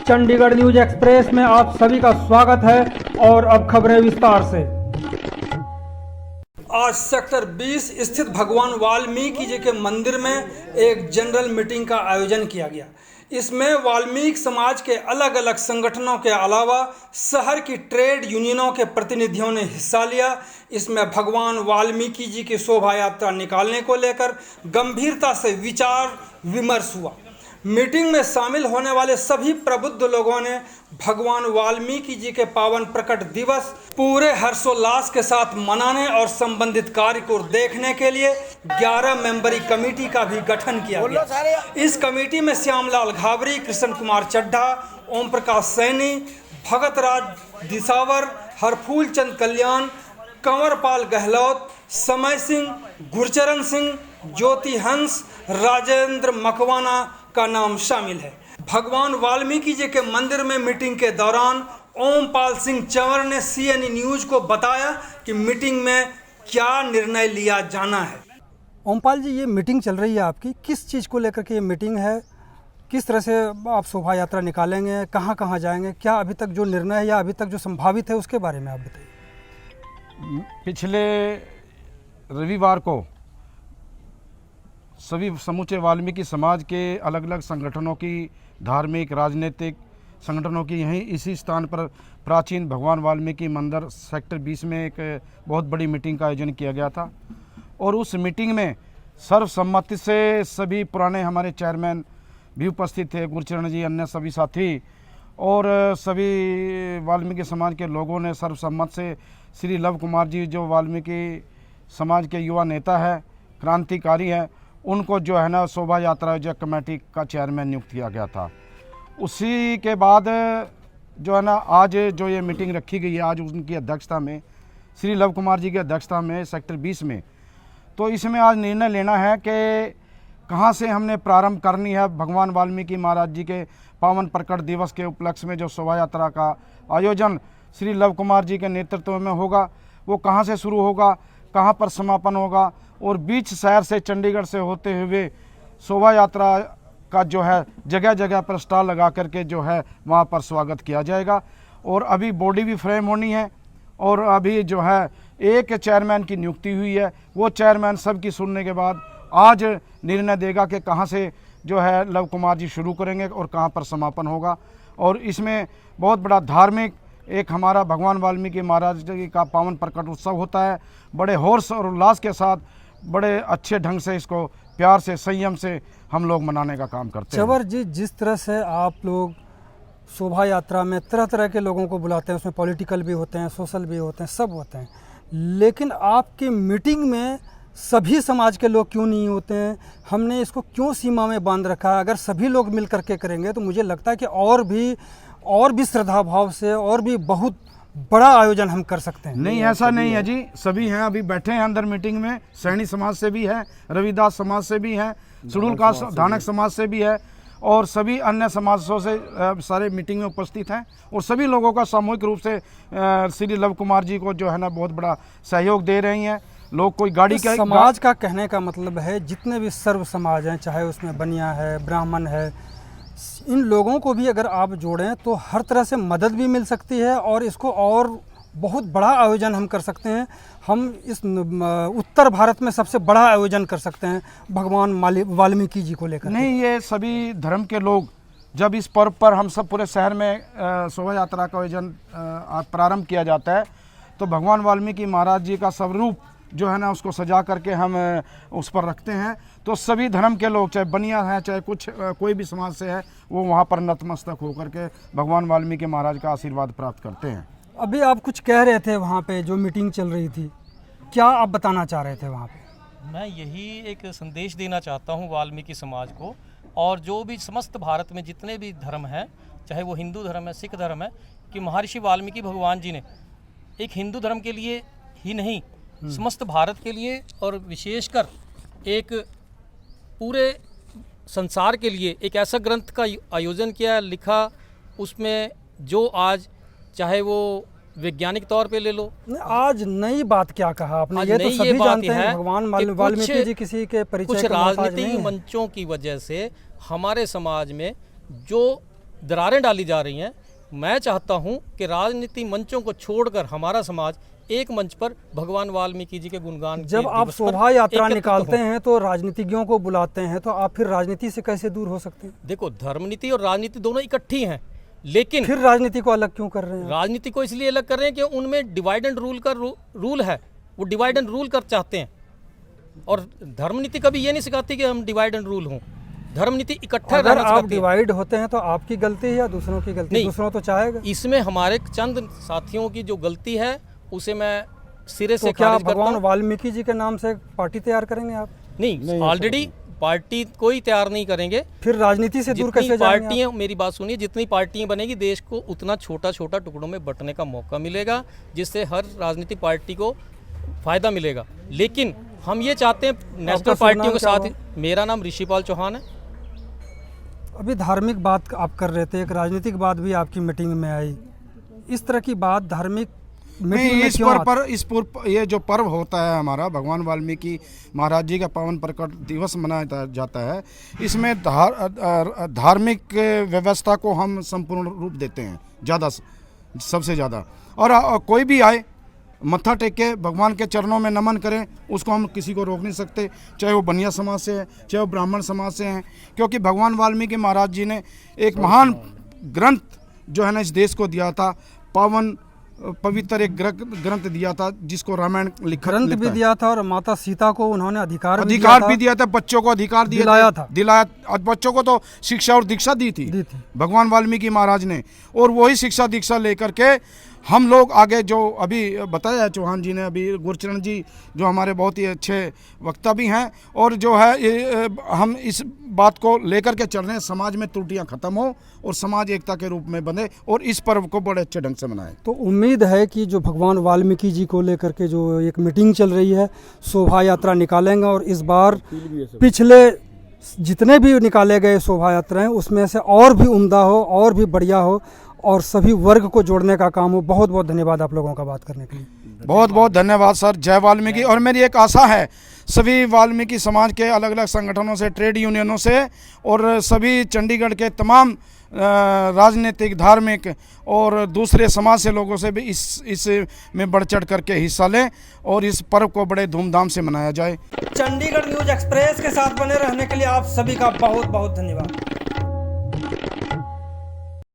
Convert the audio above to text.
Chandigarh news express में आप सभी का स्वागत है और अब खबरें विस्तार से। आज सेक्टर 20 स्थित भगवान वाल्मीकि जी के मंदिर में एक जनरल मीटिंग का आयोजन किया गया। इसमें वाल्मीकि समाज के अलग अलग संगठनों के अलावा शहर की ट्रेड यूनियनों के प्रतिनिधियों ने हिस्सा लिया। इसमें भगवान वाल्मीकि जी की शोभा यात्रा निकालने को लेकर गंभीरता से विचार विमर्श हुआ। मीटिंग में शामिल होने वाले सभी प्रबुद्ध लोगों ने भगवान वाल्मीकि जी के पावन प्रकट दिवस पूरे हर्षोल्लास के साथ मनाने और संबंधित कार्य को देखने के लिए 11 मेंबरी कमेटी का भी गठन किया गया। इस कमेटी में श्यामलाल घावरी, कृष्ण कुमार चड्ढा, ओम प्रकाश सैनी, भगत राज दिसावर, हरफूल चंद कल्याण, कंवरपाल गहलोत, समय सिंह, गुरचरण सिंह, ज्योति हंस, राजेंद्र मकवाना का नाम शामिल है। भगवान वाल्मीकि जी के मंदिर में मीटिंग के दौरान ओमपाल सिंह चंवर ने सीएनई न्यूज को बताया कि मीटिंग में क्या निर्णय लिया जाना है। ओमपाल जी, ये मीटिंग चल रही है आपकी, किस चीज़ को लेकर के ये मीटिंग है? किस तरह से आप शोभा यात्रा निकालेंगे, कहाँ कहाँ जाएंगे? क्या अभी तक जो निर्णय है या अभी तक जो संभावित है उसके बारे में आप बताइए। पिछले रविवार को सभी समूचे वाल्मीकि समाज के अलग अलग संगठनों की, धार्मिक राजनीतिक संगठनों की यहीं इसी स्थान पर प्राचीन भगवान वाल्मीकि मंदिर सेक्टर 20 में एक बहुत बड़ी मीटिंग का आयोजन किया गया था। और उस मीटिंग में सर्वसम्मति से सभी पुराने हमारे चेयरमैन भी उपस्थित थे, गुरचरण जी, अन्य सभी साथी और सभी वाल्मीकि समाज के लोगों ने सर्वसम्मत से श्री लव कुमार जी, जो वाल्मीकि समाज के युवा नेता है, क्रांतिकारी है, उनको जो है ना शोभा यात्रा आयोजक कमेटी का चेयरमैन नियुक्त किया गया था। उसी के बाद जो है ना आज जो ये मीटिंग रखी गई है, आज उनकी अध्यक्षता में, श्री लव कुमार जी की अध्यक्षता में सेक्टर 20 में, तो इसमें आज निर्णय लेना है कि कहाँ से हमने प्रारंभ करनी है। भगवान वाल्मीकि महाराज जी के पावन प्रकट दिवस के उपलक्ष्य में जो शोभा यात्रा का आयोजन श्री लव कुमार जी के नेतृत्व में होगा, वो कहाँ से शुरू होगा, कहाँ पर समापन होगा, और बीच शहर से, चंडीगढ़ से होते हुए शोभा यात्रा का जो है जगह जगह पर स्टॉल लगा करके जो है वहाँ पर स्वागत किया जाएगा। और अभी बॉडी भी फ्रेम होनी है और अभी जो है एक चेयरमैन की नियुक्ति हुई है। वो चेयरमैन सबकी सुनने के बाद आज निर्णय देगा कि कहाँ से जो है लव कुमार जी शुरू करेंगे और कहाँ पर समापन होगा। और इसमें बहुत बड़ा धार्मिक एक हमारा भगवान वाल्मीकि महाराज जी का पावन प्रकट उत्सव होता है। बड़े हर्ष और उल्लास के साथ, बड़े अच्छे ढंग से, इसको प्यार से, संयम से हम लोग मनाने का काम करते हैं। चंवर जी, जिस तरह से आप लोग शोभा यात्रा में तरह तरह के लोगों को बुलाते हैं, उसमें पॉलिटिकल भी होते हैं, सोशल भी होते हैं, सब होते हैं, लेकिन आपकी मीटिंग में सभी समाज के लोग क्यों नहीं होते हैं? हमने इसको क्यों सीमा में बांध रखा है? अगर सभी लोग मिल करके करेंगे तो मुझे लगता है कि और भी श्रद्धा भाव से और भी बहुत बड़ा आयोजन हम कर सकते हैं। नहीं, ऐसा नहीं है जी, सभी हैं, अभी बैठे हैं अंदर मीटिंग में। सैनी समाज से भी है, रविदास समाज से भी है, शेड्यूल कास्ट धानक समाज से भी है और सभी अन्य समाजों से सारे मीटिंग में उपस्थित हैं। और सभी लोगों का सामूहिक रूप से श्री लव कुमार जी को जो है ना बहुत बड़ा सहयोग दे रही हैं लोग। कोई गाड़ी तो समाज का कहने का मतलब है जितने भी सर्व समाज हैं, चाहे उसमें बनिया है, ब्राह्मण है, इन लोगों को भी अगर आप जोड़ें तो हर तरह से मदद भी मिल सकती है और इसको और बहुत बड़ा आयोजन हम कर सकते हैं। हम इस उत्तर भारत में सबसे बड़ा आयोजन कर सकते हैं भगवान वाल्मीकि जी को लेकर। नहीं, ये सभी धर्म के लोग जब इस पर्व पर हम सब पूरे शहर में शोभा यात्रा का आयोजन प्रारंभ किया जाता है, तो भगवान वाल्मीकि महाराज जी का स्वरूप जो है ना उसको सजा करके हम उस पर रखते हैं। तो सभी धर्म के लोग, चाहे बनिया हैं, चाहे कोई भी समाज से है, वो वहाँ पर नतमस्तक होकर के भगवान वाल्मीकि महाराज का आशीर्वाद प्राप्त करते हैं। अभी आप कुछ कह रहे थे वहाँ पे जो मीटिंग चल रही थी, क्या आप बताना चाह रहे थे वहाँ पे? मैं यही एक संदेश देना चाहता हूँ वाल्मीकि समाज को और जो भी समस्त भारत में जितने भी धर्म हैं, चाहे वो हिंदू धर्म है, सिख धर्म है, कि महर्षि वाल्मीकि भगवान जी ने एक हिंदू धर्म के लिए ही नहीं, समस्त भारत के लिए और विशेषकर एक पूरे संसार के लिए एक ऐसा ग्रंथ का आयोजन किया, लिखा, उसमें जो आज चाहे वो वैज्ञानिक तौर पे ले लो। आज नई बात क्या कहा आपने? ये तो सभी जानते हैं भगवान वाल्मीकि जी किसी के परिचय कुछ राजनीतिक मंचों की वजह से हमारे समाज में जो दरारें डाली जा रही हैं। मैं चाहता हूं कि राजनीति मंचों को छोड़कर हमारा समाज एक मंच पर भगवान वाल्मीकि जी के गुणगान जब के आप दिवस पर शोभा यात्रा एकत्रित निकालते हों। हैं तो राजनीतिज्ञों को बुलाते हैं, तो आप फिर राजनीति से कैसे दूर हो सकते हैं? देखो, धर्मनीति और राजनीति दोनों इकट्ठी हैं, लेकिन फिर राजनीति को अलग क्यों कर रहे हैं? राजनीति को इसलिए अलग कर रहे हैं कि उनमें डिवाइड एंड रूल का रूल है, वो डिवाइड एंड रूल कर चाहते हैं। और धर्मनीति कभी ये नहीं सिखाती कि हम डिवाइड एंड रूल हों। धर्मनीति इकट्ठा अगर रहना आप सिखाती है। डिवाइड होते हैं तो आपकी गलती है या दूसरों की गलती? नहीं। दूसरों तो चाहेगा। इसमें हमारे चंद साथियों की जो गलती है उसे मैं सिरे तो से क्या खारिज करता भगवान हूं। वाल्मीकि जी के नाम से पार्टी तैयार करेंगे आप? नहीं, ऑलरेडी पार्टी कोई तैयार नहीं करेंगे। फिर राजनीति से दूर जितनी कैसे जाएंगे आप? पार्टियां, मेरी बात सुनिए, जितनी पार्टियां बनेगी देश को उतना छोटा छोटा टुकड़ों में बंटने का मौका मिलेगा, जिससे हर राजनीतिक पार्टी को फायदा मिलेगा। लेकिन हम ये चाहते हैं नेशनल आपका पार्टियों के शुभ नाम साथ। क्या मेरा नाम ऋषिपाल चौहान है। अभी धार्मिक बात आप कर रहे थे, एक राजनीतिक बात भी आपकी मीटिंग में आई। इस तरह की बात धार्मिक मीटिंग नहीं, में इस क्यों पर इस पूर्व ये जो पर्व होता है हमारा भगवान वाल्मीकि महाराज जी का पावन प्रकट दिवस मनाया जाता है, इसमें धार्मिक व्यवस्था को हम संपूर्ण रूप देते हैं सबसे ज़्यादा। और कोई भी आए मत्था टेक के भगवान के चरणों में नमन करें, उसको हम किसी को रोक नहीं सकते, चाहे वो बनिया समाज से है, चाहे वो ब्राह्मण समाज से हैं, क्योंकि भगवान वाल्मीकि महाराज जी ने एक महान ग्रंथ जो है ना इस देश को दिया था, पावन पवित्र एक ग्रंथ दिया था जिसको रामायण ग्रंथ भी दिया था, और माता सीता को उन्होंने अधिकार भी दिया था, बच्चों को अधिकार दिलाया। बच्चों को तो शिक्षा और दीक्षा दी थी भगवान वाल्मीकि महाराज ने, और वही शिक्षा दीक्षा लेकर के हम लोग आगे जो अभी बताया है चौहान जी ने, अभी गुरचरण जी जो हमारे बहुत ही अच्छे वक्ता भी हैं, और जो है हम इस बात को लेकर के चल रहे हैं, समाज में त्रुटियां खत्म हो और समाज एकता के रूप में बने और इस पर्व को बड़े अच्छे ढंग से मनाएं। तो उम्मीद है कि जो भगवान वाल्मीकि जी को लेकर के जो एक मीटिंग चल रही है, शोभा यात्रा निकालेंगे, और इस बार पिछले जितने भी निकाले गए शोभा यात्राएं उसमें से और भी उम्दा हो, और भी बढ़िया हो, और सभी वर्ग को जोड़ने का काम हो। बहुत बहुत धन्यवाद आप लोगों का बात करने के लिए। बहुत बहुत धन्यवाद सर। जय वाल्मीकि। और मेरी एक आशा है सभी वाल्मीकि समाज के अलग अलग संगठनों से, ट्रेड यूनियनों से, और सभी चंडीगढ़ के तमाम राजनीतिक, धार्मिक और दूसरे समाज से लोगों से भी इस में बढ़ चढ़ करके हिस्सा लें और इस पर्व को बड़े धूमधाम से मनाया जाए। चंडीगढ़ न्यूज़ एक्सप्रेस के साथ बने रहने के लिए आप सभी का बहुत बहुत धन्यवाद।